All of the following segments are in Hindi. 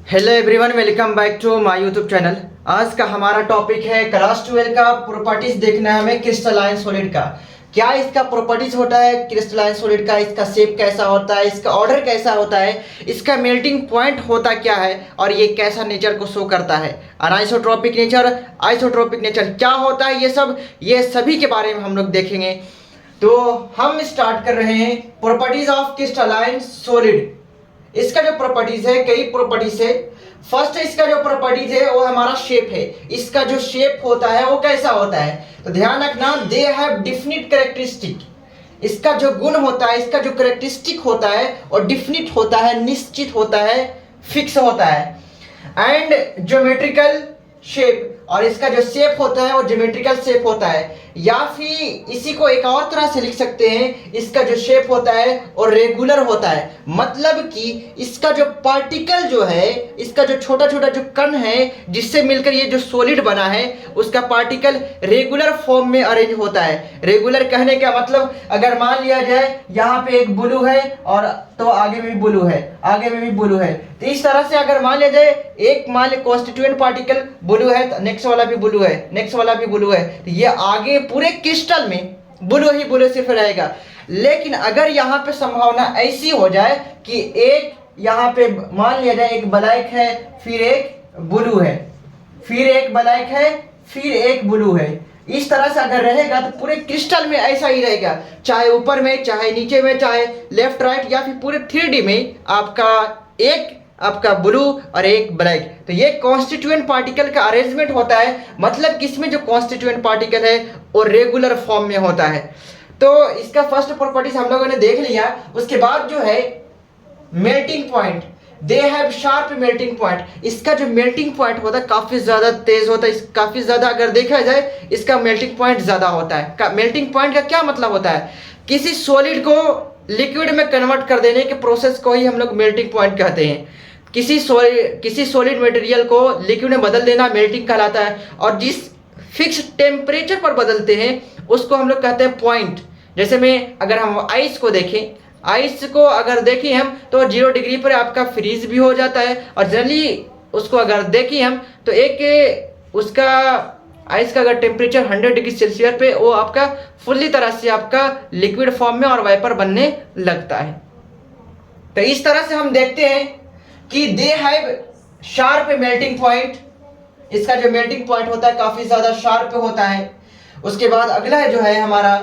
Hello everyone, welcome back to my YouTube channel. आज का हमारा टॉपिक है क्लास 12 का प्रॉपर्टीज देखना है हमें क्रिस्टलाइन सॉलिड का। क्या इसका प्रॉपर्टीज होता है क्रिस्टलाइन सॉलिड का, इसका शेप कैसा होता है, इसका ऑर्डर कैसा होता है, इसका मेल्टिंग पॉइंट होता क्या है और ये कैसा नेचर को शो करता है। अनाइसोट्रोपिक नेचर, आइसोट्रोपिक नेचर क्या होता है, ये सभी के बारे में हम लोग देखेंगे। तो हम स्टार्ट कर रहे हैं प्रॉपर्टीज ऑफ क्रिस्टलाइन सॉलिड। इसका जो प्रॉपर्टीज है, कई प्रॉपर्टीज है। फर्स्ट इसका जो प्रॉपर्टीज है वो हमारा शेप है। इसका जो शेप होता है वो कैसा होता है, तो ध्यान रखना, दे हैव डिफिनिट कैरेक्टरिस्टिक। इसका जो गुण होता है, इसका जो कैरेक्टरिस्टिक होता है और डिफिनिट होता है, निश्चित होता है, फिक्स होता है। एंड ज्योमेट्रिकल शेप, और इसका जो शेप होता है वो ज्योमेट्रिकल शेप होता है, या फिर इसी को एक और तरह से लिख सकते हैं, इसका जो शेप होता है और रेगुलर होता है। मतलब कि इसका जो पार्टिकल जो है, इसका जो छोटा छोटा जो कण है जिससे मिलकर ये जो सॉलिड बना है, उसका पार्टिकल रेगुलर फॉर्म में अरेंज होता है। रेगुलर कहने का मतलब, अगर मान लिया जाए यहाँ पे एक ब्लू है और तो आगे में भी ब्लू है, आगे में भी ब्लू है, तो इस तरह से अगर मान लिया जाए एक मान लिया कॉन्स्टिट्यूएंट पार्टिकल ब्लू है तो नेक्स्ट वाला भी ब्लू है, नेक्स्ट वाला भी ब्लू है, तो ये आगे पूरे क्रिस्टल में ब्लू ही ब्लू सिर्फ रहेगा। लेकिन अगर यहाँ पे संभावना ऐसी हो जाए कि एक यहाँ पे मान लिया जाए एक ब्लैक है, फिर एक ब्लू है, फिर एक ब्लैक है, फिर एक ब्लू है, इस तरह से अगर रहेगा तो पूरे क्रिस्टल में ऐसा ही रहेगा, चाहे ऊपर में, चाहे नीचे में, चाहे लेफ्ट राइट, या फिर पूरे 3D में आपका ब्लू और एक ब्लैक। तो ये कॉन्स्टिट्यूएंट पार्टिकल का अरेंजमेंट होता है। मतलब कि इसमें जो कॉन्स्टिट्यूएंट पार्टिकल है वो रेगुलर फॉर्म में होता है। तो इसका फर्स्ट प्रॉपर्टीज हम लोगों ने देख लिया। उसके बाद जो है melting point, they have sharp melting point. इसका जो मेल्टिंग पॉइंट होता है काफी ज्यादा तेज होता है, काफी ज्यादा अगर देखा जाए इसका मेल्टिंग पॉइंट ज्यादा होता है। मेल्टिंग पॉइंट का क्या मतलब होता है, किसी सॉलिड को लिक्विड में कन्वर्ट कर देने के प्रोसेस को ही हम लोग मेल्टिंग पॉइंट कहते हैं। किसी सॉलिड मटेरियल को लिक्विड में बदल देना मेल्टिंग कहलाता है। और जिस फिक्स टेम्परेचर पर बदलते हैं उसको हम लोग कहते हैं पॉइंट। जैसे में अगर हम आइस को देखें, आइस को अगर देखें हम तो 0 डिग्री पर आपका फ्रीज भी हो जाता है। और जनरली उसको अगर देखें हम तो एक उसका आइस का अगर टेम्परेचर 100 डिग्री सेल्सियस पे वो आपका फुल्ली तरह से आपका लिक्विड फॉर्म में और वाइपर बनने लगता है। तो इस तरह से हम देखते हैं कि they have sharp melting point. इसका जो मेल्टिंग पॉइंट होता है काफी ज्यादा शार्प होता है। उसके बाद अगला जो है हमारा,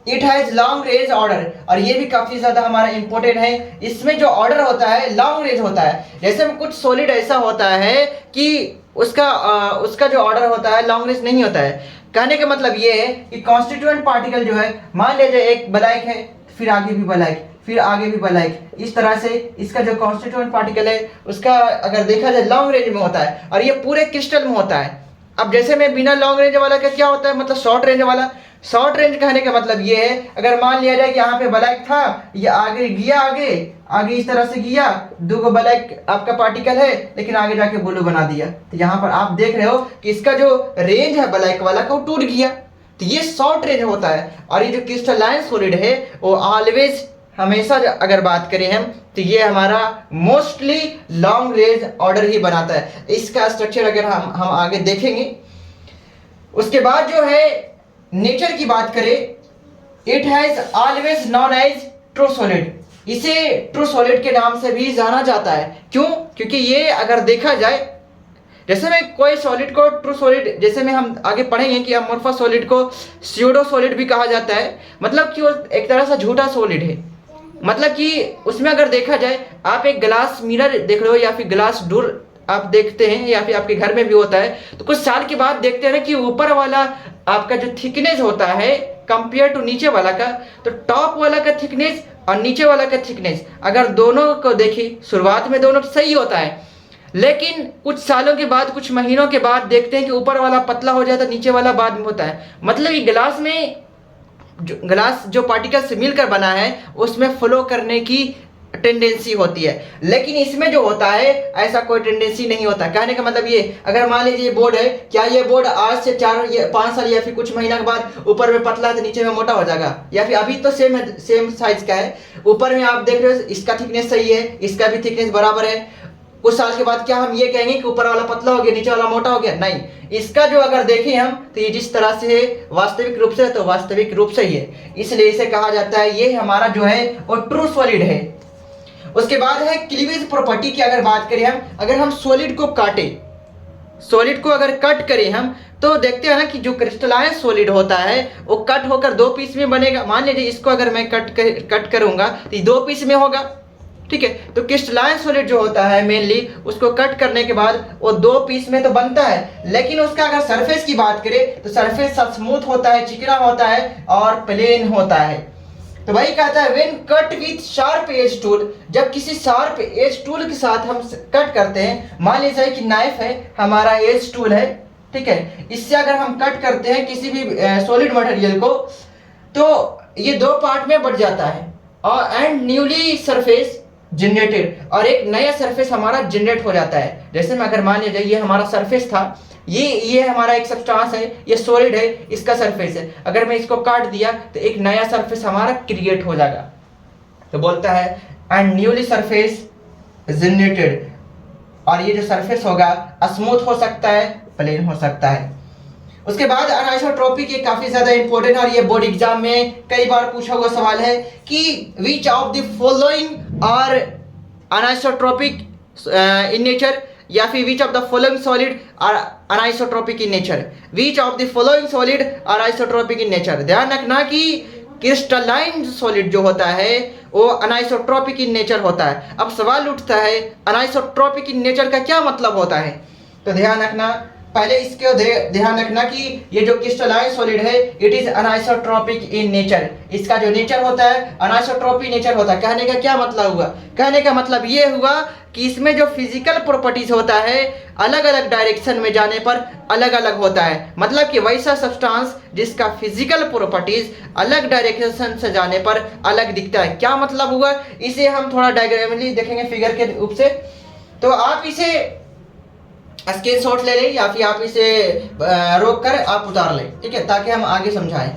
it has long range order, और ये भी काफी ज्यादा हमारा इंपॉर्टेंट है। इसमें जो ऑर्डर होता है लॉन्ग रेंज होता है। जैसे में कुछ सॉलिड ऐसा होता है कि उसका जो ऑर्डर होता है लॉन्ग रेंज नहीं होता है। कहने का मतलब ये है कि कॉन्स्टिट्यूएंट पार्टिकल जो है, मान लीजिए एक ब्लैक है, फिर आगे भी ब्लैक, फिर आगे भी ब्लैक, इस तरह से इसका जो कॉन्स्टिट्यूएंट पार्टिकल है उसका अगर देखा जाए लॉन्ग रेंज में होता है और ये पूरे क्रिस्टल में होता है। अब जैसे में बिना लॉन्ग रेंज वाला का क्या होता है, मतलब शॉर्ट रेंज वाला। शॉर्ट रेंज कहने का मतलब ये है, अगर मान लिया जाए कि यहाँ पे ब्लैक था, ये आगे गया, आगे इस तरह से गया, 2 ब्लैक आपका पार्टिकल है, लेकिन आगे जाके ब्लू बना दिया। तो यहाँ पर आप देख रहे हो कि इसका जो रेंज है ब्लैक वाला का वो टूट गया। तो ये शॉर्ट रेंज होता है। और ये जो क्रिस्टलाइन सॉलिड है वो ऑलवेज, हमेशा अगर बात करें हम, तो ये हमारा मोस्टली लॉन्ग रेंज ऑर्डर ही बनाता है। इसका स्ट्रक्चर अगर हम आगे देखेंगे। उसके बाद जो है नेचर की बात करें, it has always known as true solid. इसे ट्रू सॉलिड के नाम से भी जाना जाता है। क्यों? क्योंकि ये अगर देखा जाए, जैसे में कोई सॉलिड को ट्रू सॉलिड, जैसे में हम आगे पढ़ेंगे कि अमोर्फस सॉलिड को स्यूडो सॉलिड भी कहा जाता है। मतलब कि वो एक तरह से झूठा सॉलिड है। मतलब कि उसमें अगर देखा जाए, आप एक ग्लास मिरर देख रहे हो या फिर ग्लास डोर आप देखते हैं, या फिर आपके घर में भी होता है, तो कुछ साल के बाद देखते हैं कि ऊपर वाला आपका जो थिकनेस होता है कंपेयर टू नीचे वाला का, तो टॉप वाला का थिकनेस और नीचे वाला का थिकनेस अगर दोनों को देखें, शुरुआत में दोनों सही होता है, लेकिन कुछ सालों के बाद, कुछ महीनों के बाद देखते हैं कि ऊपर वाला पतला हो जाता है, नीचे वाला बाद में होता है। मतलब ये ग्लास जो पार्टिकल से मिलकर बना है उसमें फ्लो करने की टेंडेंसी होती है, लेकिन इसमें जो होता है ऐसा कोई टेंडेंसी नहीं होता। कहने का मतलब ये, अगर मान लीजिए बोर्ड है, क्या ये बोर्ड आज से 5 साल या फिर कुछ महीना के बाद ऊपर में पतला तो नीचे में मोटा हो जाएगा? या फिर अभी तो सेम साइज का है, ऊपर में आप देख रहे हो इसका थिकनेस सही है, इसका भी थिकनेस बराबर है, कुछ साल के बाद क्या हम ये कहेंगे कि ऊपर वाला पतला हो गया, नीचे वाला मोटा हो गया? नहीं, इसका जो अगर देखें हम तो ये जिस तरह से है वास्तविक रूप से, तो वास्तविक रूप से ही है, इसलिए इसे कहा जाता है ये हमारा जो है वो ट्रू सॉलिड है। उसके बाद है क्लीवेज प्रॉपर्टी की अगर बात करें हम, अगर हम सॉलिड को काटे, सॉलिड को अगर कट करें हम तो देखते हैं ना कि जो क्रिस्टलाइन सॉलिड होता है वो कट होकर दो पीस में बनेगा। मान लीजिए इसको अगर मैं कट करूंगा तो ये दो पीस में होगा, ठीक है। तो क्रिस्टलाइन सॉलिड जो होता है मेनली उसको कट करने के बाद वो दो पीस में तो बनता है, लेकिन उसका अगर सरफेस की बात करें तो सरफेस स्मूथ होता है, चिकना होता है और प्लेन होता है। तो वही कहता है when cut with sharp edge tool, जब किसी शार्प एज टूल के साथ हम कट करते हैं, मान लीजिए कि नाइफ है हमारा एज टूल है, ठीक है, इससे अगर हम कट करते हैं किसी भी सॉलिड मटेरियल को तो ये दो पार्ट में बढ़ जाता है और एंड न्यूली सरफेस जनरेटेड, और एक नया सरफेस हमारा जनरेट हो जाता है। जैसे मैं अगर मान लीजिए ये हमारा सरफेस था, ये हमारा एक सब्सटेंस है, ये सॉलिड है, इसका सरफेस है, अगर मैं इसको काट दिया तो एक नया सरफेस हमारा क्रिएट हो जाएगा। तो बोलता है एंड न्यूली सरफेस जनरेटेड, और ये जो सरफेस होगा स्मूथ हो सकता है, प्लेन हो सकता है। उसके बाद अनाइसोट्रॉपिक ये काफी ज्यादा इंपॉर्टेंट और ये बोर्ड एग्जाम में कई बार पूछा हुआ सवाल है कि which of the following are anisotropic in nature, या फिर which of the following solid are anisotropic in nature, which of the following solid are isotropic in nature. ध्यान रखना कि क्रिस्टलाइन सॉलिड जो होता है वो अनाइसोट्रॉपिक इन नेचर होता है। अब सवाल उठता है अनाइसोट्रॉपिक इन नेचर का क्या मतलब होता है, तो ध्यान रखना, पहले इसके ध्यान रखना कि ये जो क्रिस्टलाइन सॉलिड है इट इज अनाइसोट्रॉपिक इन नेचर, इसका जो नेचर होता है अनाइसोट्रॉपिक नेचर होता है। कहने का क्या मतलब हुआ, कहने का मतलब ये हुआ कि इसमें जो फिजिकल प्रॉपर्टीज होता है अलग अलग डायरेक्शन में जाने पर अलग अलग होता है, मतलब कि वैसा सब्सटेंस जिसका फिजिकल प्रॉपर्टीज अलग डायरेक्शन से जाने पर अलग दिखता है। क्या मतलब हुआ, इसे हम थोड़ा डायग्रामली देखेंगे फिगर के रूप से। तो आप इसे स्क्रीनशॉट ले लें या फिर आप इसे रोक कर आप उतार लें, ठीक है, ताकि हम आगे समझाएं।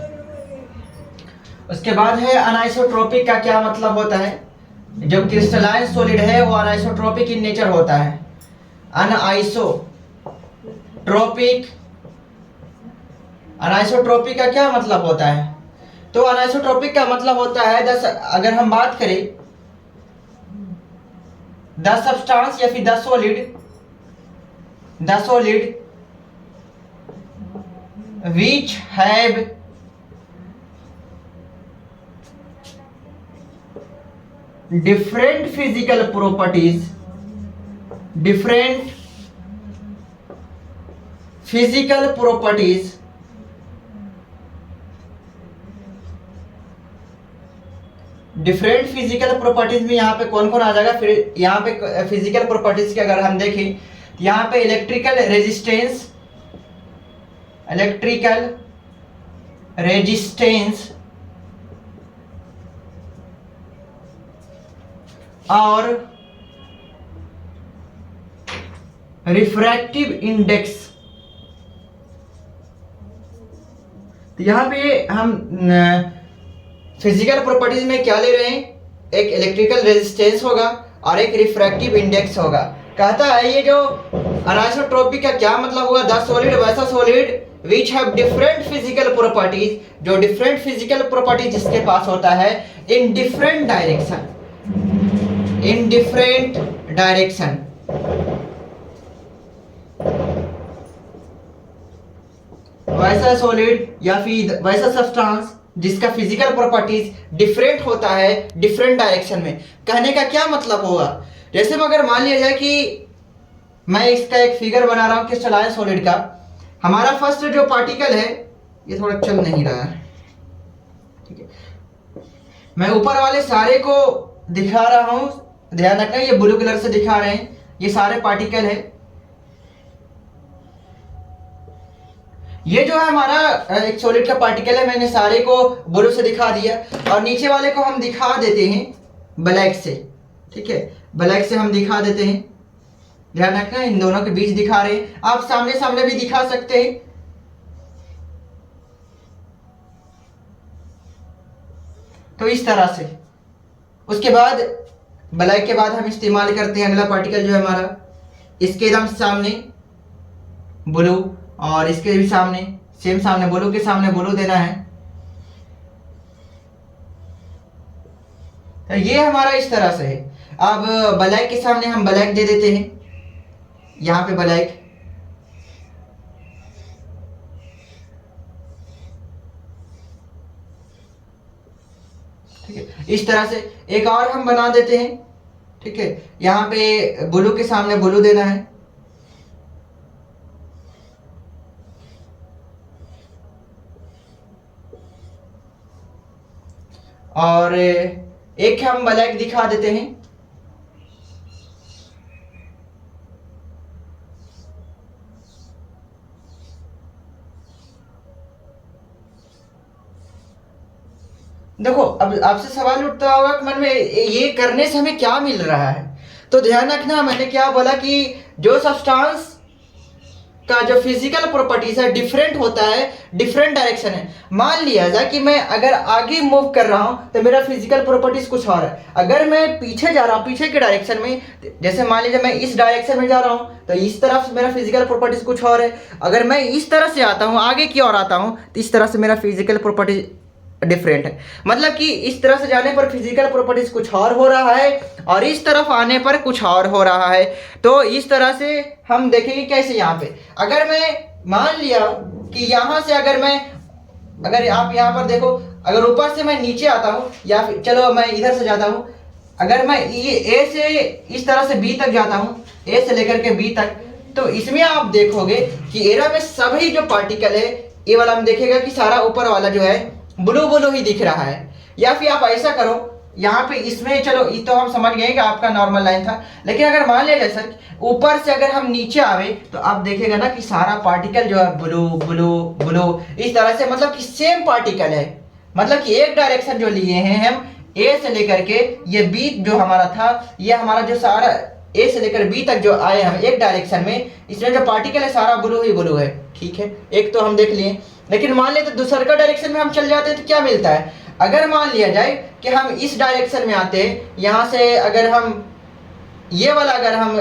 उसके बाद है अनाइसोट्रॉपिक का क्या मतलब होता है। जो क्रिस्टलाइन सॉलिड है वो अनाइसोट्रॉपिक इन नेचर होता है। अनाइसोट्रॉपिक का क्या मतलब होता है, तो अनाइसोट्रॉपिक का मतलब होता है अगर हम बात करें द सब्सटेंस या फिर the solid which have different physical properties different physical properties में यहाँ पे कौन कौन आ जाएगा, फिर यहाँ पे फिजिकल प्रॉपर्टीज के अगर हम देखें यहाँ पे इलेक्ट्रिकल रेजिस्टेंस और रिफ्रैक्टिव इंडेक्स। तो यहाँ पे हम फिजिकल प्रॉपर्टीज में क्या ले रहे हैं, एक इलेक्ट्रिकल रेजिस्टेंस होगा और एक रिफ्रैक्टिव इंडेक्स होगा। कहता है ये जो अनाइसोट्रॉपिक का क्या मतलब हुआ, द सॉलिड वैसा solid which have different physical properties, जो डिफरेंट फिजिकल प्रॉपर्टीज जिसके पास होता है इन डिफरेंट डायरेक्शन वैसा सॉलिड या फिर वैसा सब्सटेंस जिसका फिजिकल प्रॉपर्टीज डिफरेंट होता है डिफरेंट डायरेक्शन में। कहने का क्या मतलब होगा, जैसे अगर मान लिया जाए कि मैं इसका एक फिगर बना रहा हूं क्रिस्टलाइन सॉलिड का, हमारा फर्स्ट जो पार्टिकल है ये थोड़ा चल नहीं रहा है, ठीक है, मैं ऊपर वाले सारे को दिखा रहा हूं, ध्यान रखना ये ब्लू कलर से दिखा रहे हैं, ये सारे पार्टिकल है। ये जो है हमारा एक सॉलिड का पार्टिकल है, मैंने सारे को ब्लू से दिखा दिया और नीचे वाले को हम दिखा देते हैं ब्लैक से, ठीक है, ब्लैक से हम दिखा देते हैं। ध्यान रखना इन दोनों के बीच दिखा रहे हैं, आप सामने सामने भी दिखा सकते हैं। तो इस तरह से उसके बाद ब्लैक के बाद हम इस्तेमाल करते हैं अगला पार्टिकल जो है हमारा, इसके एकदम सामने ब्लू, और इसके भी सामने सेम, सामने ब्लू के सामने ब्लू देना है। तो ये हमारा इस तरह से है। अब ब्लैक के सामने हम ब्लैक दे देते हैं, यहाँ पे ब्लैक, ठीक है। इस तरह से एक और हम बना देते हैं, ठीक है। यहाँ पे ब्लू के सामने ब्लू देना है, और एक हम ब्लैक दिखा देते हैं, देखो अब आपसे सवाल उठता होगा कि मन में ये करने से हमें क्या मिल रहा है। तो ध्यान रखना, मैंने क्या बोला कि जो सब्सटेंस का जो फिजिकल प्रॉपर्टीज है डिफरेंट होता है, डिफरेंट डायरेक्शन है। मान लिया जाए कि मैं अगर आगे मूव कर रहा हूं तो मेरा फिजिकल प्रॉपर्टीज कुछ और है, अगर मैं पीछे जा रहा हूं पीछे के डायरेक्शन में, जैसे मान लीजिए मैं इस डायरेक्शन में जा रहा हूं तो इस तरफ से मेरा फिजिकल प्रॉपर्टीज कुछ और है, अगर मैं इस तरह से आता हूं आगे की ओर आता हूं तो इस तरह से मेरा फिजिकल प्रॉपर्टीज डिफरेंट है। मतलब कि इस तरह से जाने पर फिजिकल प्रॉपर्टीज कुछ और हो रहा है और इस तरफ आने पर कुछ और हो रहा है। तो इस तरह से हम देखेंगे कैसे। यहाँ पे अगर मैं मान लिया कि यहाँ से अगर आप यहाँ पर देखो, अगर ऊपर से मैं नीचे आता हूँ या फिर चलो मैं इधर से जाता हूँ, अगर मैं ये ए से इस तरह से बी तक जाता हूँ, ए से लेकर के बी तक, तो इसमें आप देखोगे कि एरा में सभी जो पार्टिकल है ये वाला हम देखेगा कि सारा ऊपर वाला जो है ब्लू ब्लू ही दिख रहा है। या फिर आप ऐसा करो, यहाँ पे इसमें चलो ये तो हम समझ गए कि आपका नॉर्मल लाइन था, लेकिन अगर मान लिया सर ऊपर से अगर हम नीचे आवे तो आप देखेगा ना कि सारा पार्टिकल जो है ब्लू ब्लू ब्लू इस तरह से, मतलब कि सेम पार्टिकल है, मतलब कि एक डायरेक्शन जो लिए हैं हम ए से लेकर के ये बी जो हमारा था, ये हमारा जो सारा ए से लेकर बी तक जो आए हम एक डायरेक्शन में, इसमें जो पार्टिकल है सारा ब्लू ही ब्लू है, ठीक है। एक तो हम देख लिए, लेकिन मान लेते दूसरे का डायरेक्शन में हम चल जाते हैं तो क्या मिलता है। अगर मान लिया जाए कि हम इस डायरेक्शन में आते हैं, यहाँ से अगर हम ये वाला अगर हम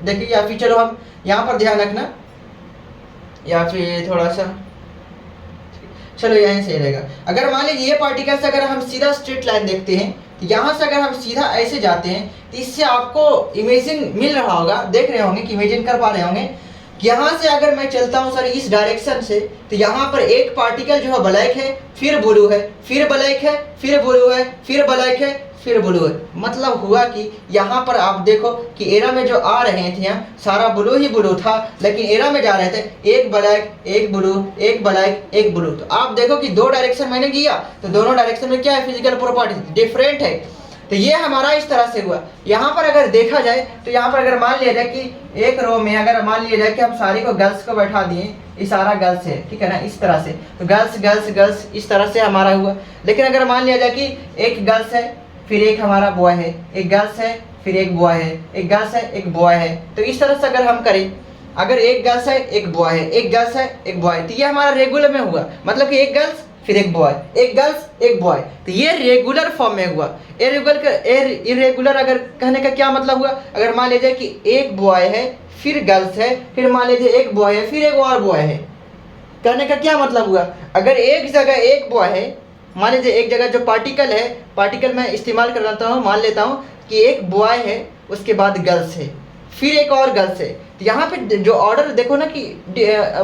देखिए, या फिर चलो हम यहाँ पर ध्यान रखना, या फिर थोड़ा सा चलो यहीं से रहेगा। अगर मान लीजिए ये पार्टिकल से अगर हम सीधा स्ट्रेट लाइन देखते हैं तो यहाँ से अगर हम सीधा ऐसे जाते हैं तो इससे आपको इमेजिन मिल रहा होगा, देख रहे होंगे कि इमेजिन कर पा रहे होंगे। यहाँ से अगर मैं चलता हूँ सर इस डायरेक्शन से तो यहाँ पर एक पार्टिकल जो है ब्लैक है, फिर ब्लू है, फिर ब्लैक है, फिर ब्लू है, फिर ब्लैक है, फिर ब्लू है। मतलब हुआ कि यहाँ पर आप देखो कि एरा में जो आ रहे थे यहाँ सारा ब्लू ही ब्लू था, लेकिन एरा में जा रहे थे एक ब्लैक एक ब्लू, एक ब्लैक एक ब्लू। तो आप देखो कि दो डायरेक्शन मैंने किया तो दोनों डायरेक्शन में क्या है, फिजिकल प्रॉपर्टी डिफरेंट है। तो ये हमारा इस तरह से हुआ। यहाँ पर अगर देखा जाए तो यहाँ पर अगर मान लिया जाए कि एक रो में अगर मान लिया जाए कि हम सारी को गर्ल्स को बैठा दिए, ये सारा गर्ल्स है, ठीक है ना, इस तरह से, तो गर्ल्स गर्ल्स गर्ल्स इस तरह से हमारा हुआ। लेकिन अगर मान लिया जाए कि एक गर्ल्स है फिर एक हमारा बॉय है, एक गर्ल्स है फिर एक बॉय है, एक गर्ल्स है एक बॉय है, तो इस तरह से अगर हम करें, अगर एक गर्ल्स है एक बॉय है, एक गर्ल्स है एक बॉय, तो ये हमारा रेगुलर में हुआ। मतलब कि एक गर्ल्स फिर एक बॉय, एक गर्ल्स एक बॉय, तो ये रेगुलर फॉर्म में हुआ। इरेगुलर अगर कहने का क्या मतलब हुआ, अगर मान लीजिए कि एक बॉय है फिर गर्ल्स है, फिर मान लीजिए एक बॉय है फिर एक और बॉय है, कहने का क्या मतलब हुआ, अगर एक जगह एक बॉय है, मान लीजिए एक जगह जो पार्टिकल है, पार्टिकल मैं इस्तेमाल कर लेता हूँ, मान लेता हूँ कि एक बॉय है उसके बाद गर्ल्स है फिर एक और गर्ल्स है, तो यहाँ पे जो ऑर्डर देखो ना कि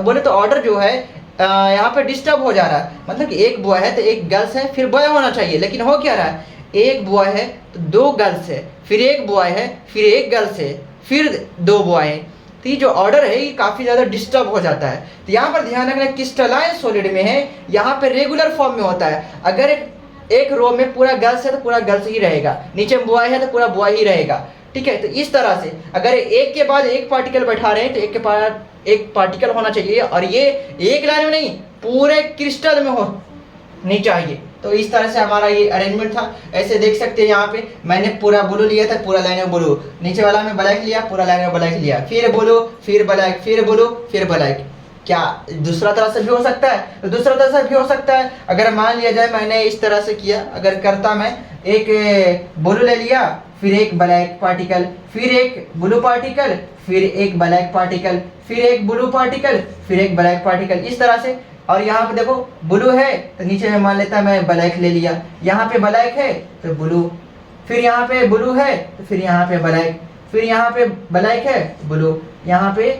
बोले तो ऑर्डर जो है यहाँ पे डिस्टर्ब हो जा रहा है। मतलब कि एक बॉय है तो एक गर्ल्स है फिर बॉय होना चाहिए, लेकिन हो क्या रहा है, एक बॉय है तो दो गर्ल्स है, फिर एक बॉय है फिर एक गर्ल्स है फिर दो बॉय है, तो ये जो ऑर्डर है ये काफ़ी ज़्यादा डिस्टर्ब हो जाता है। तो यहाँ पर ध्यान रखना, क्रिस्टलाइन सॉलिड में है यहाँ पे रेगुलर फॉर्म में होता है। अगर एक रो में पूरा गर्ल्स है तो पूरा गर्ल्स ही रहेगा, नीचे बॉय है तो पूरा बॉय ही रहेगा, ठीक है। तो इस तरह से अगर एक के बाद एक पार्टिकल बैठा रहे हैं तो एक के बाद एक पार्टिकल होना चाहिए, और ये एक लाइन में नहीं पूरे क्रिस्टल में होनी चाहिए। तो इस तरह से हमारा ये अरेंजमेंट था। ऐसे देख सकते हैं यहाँ पे मैंने पूरा ब्लू लिया था, पूरा लाइन में ब्लू, नीचे वाला में ब्लैक लिया, पूरा लाइन में ब्लैक लिया, फिर ब्लू फिर ब्लैक फिर ब्लू फिर ब्लैक। क्या दूसरा तरह से भी हो सकता है? तो दूसरा तरह से भी हो सकता है। अगर मान लिया जाए मैंने इस तरह से किया, अगर करता मैं एक ब्लू ले लिया फिर एक ब्लैक पार्टिकल, फिर एक ब्लू पार्टिकल, फिर एक ब्लैक पार्टिकल, फिर एक ब्लू पार्टिकल, फिर एक ब्लैक पार्टिकल, इस तरह से। और यहाँ पे देखो ब्लू है तो नीचे में मान लेता मैं ब्लैक ले लिया, यहाँ पे ब्लैक है तो ब्लू, फिर यहाँ पे ब्लू है तो फिर यहाँ पे ब्लैक, फिर यहाँ पे ब्लैक है ब्लू, यहाँ पे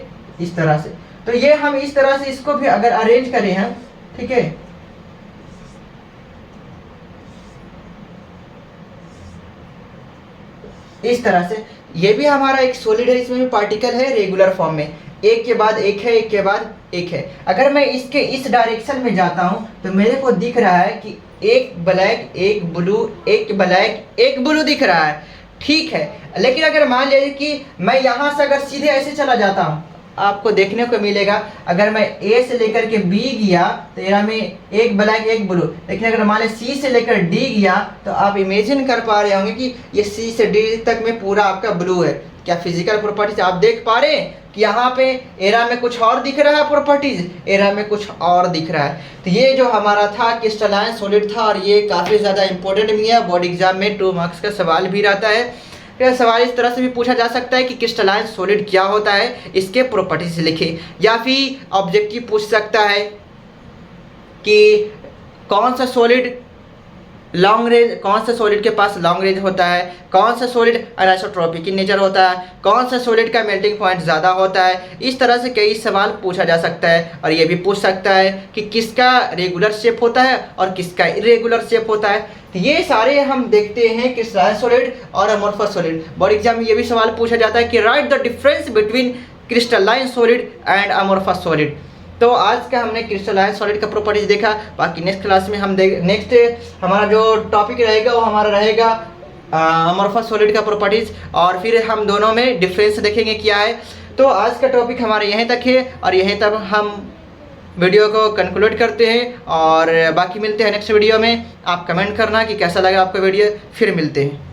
इस तरह से। तो ये हम इस तरह से इसको भी अगर अरेंज करें हैं, ठीक है, इस तरह से, ये भी हमारा एक सॉलिड है, इसमें भी पार्टिकल है रेगुलर फॉर्म में, एक के बाद एक है, एक के बाद एक है। अगर मैं इसके इस डायरेक्शन में जाता हूं तो मेरे को दिख रहा है कि एक ब्लैक, एक ब्लू, एक ब्लैक, एक ब्लू दिख रहा है, ठीक है। लेकिन अगर मान लीजिए कि मैं यहाँ से अगर सीधे ऐसे चला जाता हूँ, आपको देखने को मिलेगा अगर मैं ए से लेकर के बी गया तो यहाँ में एक ब्लैक एक ब्लू, लेकिन अगर मान लीजिए सी से लेकर डी गया तो आप इमेजिन कर पा रहे होंगे कि ये सी से डी तक में पूरा आपका ब्लू है। क्या फिजिकल प्रॉपर्टीज आप देख पा रहे हैं कि यहाँ पे एरा में कुछ और दिख रहा है, प्रॉपर्टीज एरा में कुछ और दिख रहा है। तो ये जो हमारा था क्रिस्टलाइन सॉलिड था, और ये काफ़ी ज़्यादा इंपॉर्टेंट भी है, बोर्ड एग्जाम में 2 मार्क्स का सवाल भी रहता है। यह सवाल इस तरह से भी पूछा जा सकता है कि क्रिस्टलाइन सॉलिड क्या होता है, इसके प्रॉपर्टीज लिखें, या फिर ऑब्जेक्टिव पूछ सकता है कि कौन सा सॉलिड लॉन्ग रेंज, कौन सा सॉलिड के पास लॉन्ग रेंज होता है, कौन सा सॉलिड अनिसोट्रोपिक इन नेचर होता है, कौन सा सॉलिड का मेल्टिंग पॉइंट ज़्यादा होता है। इस तरह से कई सवाल पूछा जा सकता है। और ये भी पूछ सकता है कि किसका रेगुलर शेप होता है और किसका इरेगुलर शेप होता है। तो ये सारे हम देखते हैं क्रिस्टलाइन सॉलिड और अमोर्फस सॉलिड। बोर्ड एग्जाम में ये भी सवाल पूछा जाता है कि right the difference between crystalline solid and amorphous solid. तो आज का हमने क्रिस्टलाइन सॉलिड का प्रॉपर्टीज देखा। बाकी नेक्स्ट क्लास में हम नेक्स्ट हमारा जो टॉपिक रहेगा वो हमारा रहेगा अमोर्फस सॉलिड का प्रॉपर्टीज, और फिर हम दोनों में डिफरेंस देखेंगे क्या है। तो आज का टॉपिक हमारा यहीं तक है, और यहीं तक हम वीडियो को कंक्लूड करते हैं, और बाकी मिलते हैं नेक्स्ट वीडियो में। आप कमेंट करना कि कैसा लगा आपका वीडियो, फिर मिलते हैं।